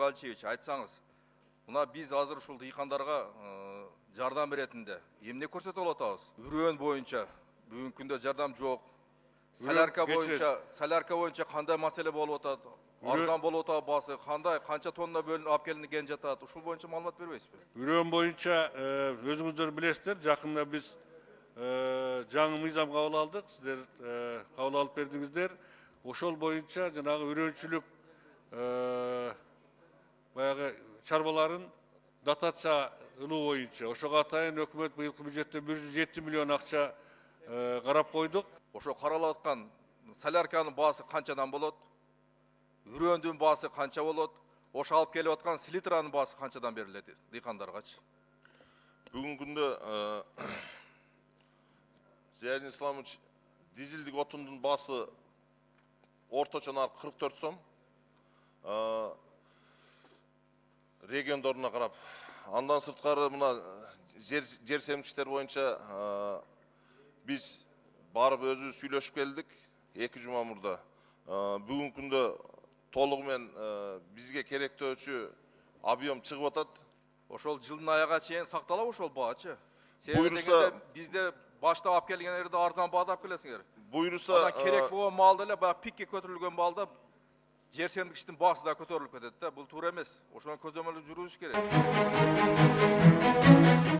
Алчевич, айтсаңыз, мына біз азыр ушул дыйкандарга жардам беретинде эмне көрсөтүп атабыз? Үрөөн боюнча бүгүнкү күндө жардам жок. Солярка боюнча кандай маселе болуп атат? Арзан болуп атабы басы, кандай, канча тонна бөлүнүп алып келинген жатат? Ушул боюнча маалымат бербейсизби? Үрөөн боюнча өзүңүздөр билесиздер, жакында биз жаңы мыйзам кабыл алдык, сиздер кабыл алып бердиңиздер. Ошол боюнча жанагы үрөөнчүлүк баягы чарбаларын дотация ылуу боюнча ошого атайын өкмөт быйылкы бюджетте 107 миллион акча карап койдук. Ошо каралып аткан солярканын баасы канчадан болот? Үрөөндүн баасы канча болот? Ошо алып келип аткан селитранын баасы канчадан берилет дыйкандаргачы? Бүгүнкү күндө Зиядин Исламович, дизелдик отундун баасы орточо наркы 44 сом. Региондоруна карап. Андан сырткары мына жер семчиштер боюнча биз барып өзүбүз сүйлөшүп келдик 2 жума мурда. Бүгүнкү күндө толугу менен бизге керектөөчү объем чыгып атат. Ошол жылдын аяга чейин сакталабы ошол баачы? Буйруса бизде башта алып келгендерде арзан баада алып келесиңер. Буйруса керек болгон маалда эле баягы пикке көтөрүлгөн маалда жер семгичтин баасы да көтөрүлүп кетет да. Бул туура эмес. Ошону көзөмөлдү жүргүзүш керек.